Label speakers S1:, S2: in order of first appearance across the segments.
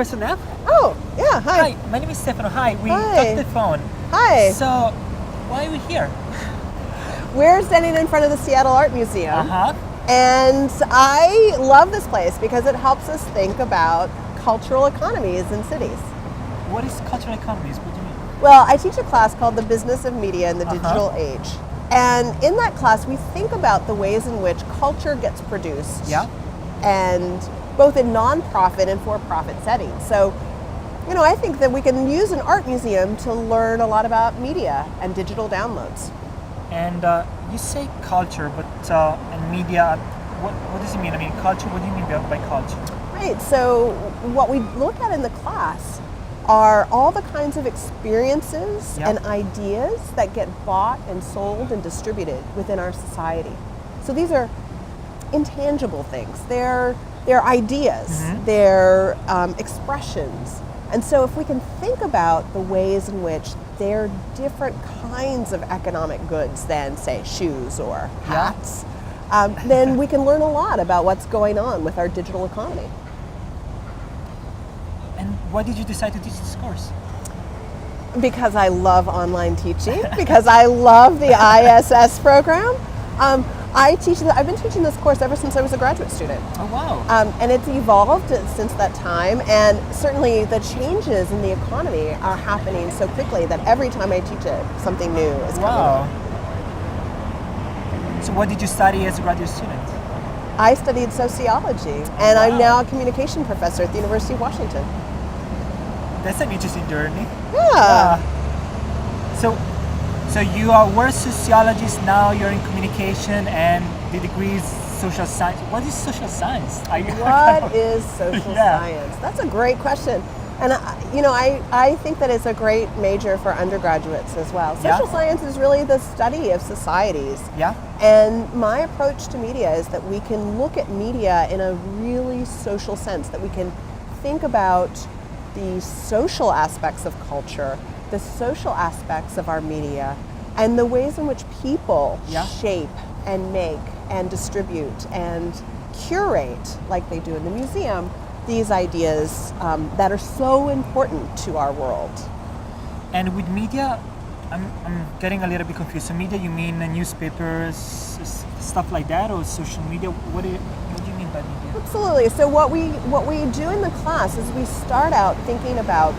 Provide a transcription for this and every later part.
S1: Professor Neff?
S2: Oh, yeah, hi.
S1: Hi, my name is Stefano. Hi, we
S2: Hi.
S1: talked on the phone.
S2: Hi.
S1: So, why are we here?
S2: We're standing in front of the Seattle Art Museum.
S1: Uh-huh.
S2: And I love this place because it helps us think about cultural economies in cities.
S1: What is cultural economies? What do you mean?
S2: Well, I teach a class called The Business of Media in the Digital Age. And in that class, we think about the ways in which culture gets produced.
S1: Yeah.
S2: And both in nonprofit and for-profit settings. So, you know, I think that we can use an art museum to learn a lot about media and digital downloads.
S1: And you say culture, but and media, what does it mean? I mean, culture, what do you mean by culture?
S2: Right, so what we look at in the class are all the kinds of experiences and ideas that get bought and sold and distributed within our society. So these are intangible things. They're ideas, they're expressions. And so if we can think about the ways in which they're different kinds of economic goods than, say, shoes or hats, then we can learn a lot about what's going on with our digital economy.
S1: And why did you decide to teach this course?
S2: Because I love online teaching, because I love the ISS program. I've been teaching this course ever since I was a graduate student.
S1: Oh, wow.
S2: And it's evolved since that time, and certainly the changes in the economy are happening so quickly that every time I teach it, something new is coming.
S1: Wow. So what did you study as a graduate student?
S2: I studied sociology, and I'm now a communication professor at the University of Washington.
S1: That's an interesting journey.
S2: Yeah.
S1: So you were a sociologist, now you're in communication, and the degree is social science. What is social science?
S2: What is social science? That's a great question. And I think that it's a great major for undergraduates as well. Social science is really the study of societies.
S1: Yeah.
S2: And my approach to media is that we can look at media in a really social sense, that we can think about the social aspects of culture, the social aspects of our media, and the ways in which people shape and make and distribute and curate, like they do in the museum, these ideas that are so important to our world.
S1: And with media, I'm getting a little bit confused. So media, you mean newspapers, stuff like that, or social media? What do you mean by media?
S2: Absolutely. So what we do in the class is we start out thinking about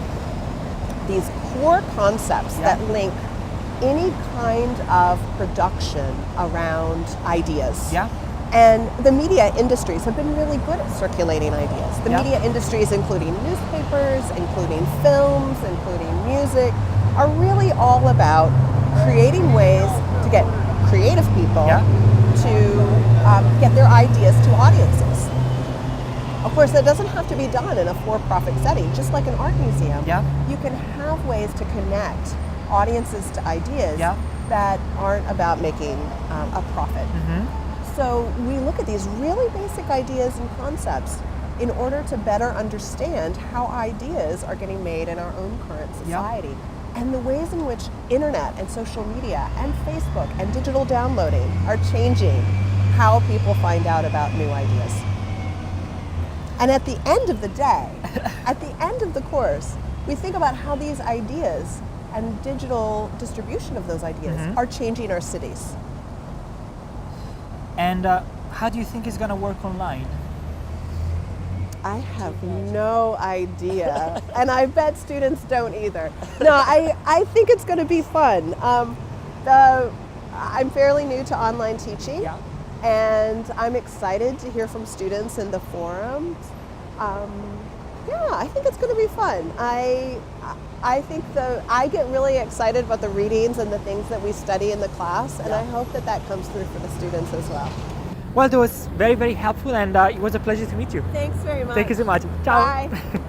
S2: these core concepts that link any kind of production around ideas.
S1: Yeah.
S2: And the media industries have been really good at circulating ideas. The media industries, including newspapers, including films, including music, are really all about creating ways to get creative people to get their ideas to audiences. Of course, that doesn't have to be done in a for-profit setting. Just like an art museum, you can have ways to connect audiences to ideas that aren't about making a profit. So we look at these really basic ideas and concepts in order to better understand how ideas are getting made in our own current society, and the ways in which internet and social media and Facebook and digital downloading are changing how people find out about new ideas. And at the end of the day, at the end of the course, we think about how these ideas and digital distribution of those ideas are changing our cities.
S1: And how do you think it's going to work online?
S2: I have no idea, and I bet students don't either. No, I think it's going to be fun. I'm fairly new to online teaching, and I'm excited to hear from students in the forums. I think it's going to be fun. I think I get really excited about the readings and the things that we study in the class, and I hope that comes through for the students as well.
S1: Well, that was very, very helpful, and it was a pleasure to meet you.
S2: Thanks very much.
S1: Thank you so much. Ciao.
S2: Bye.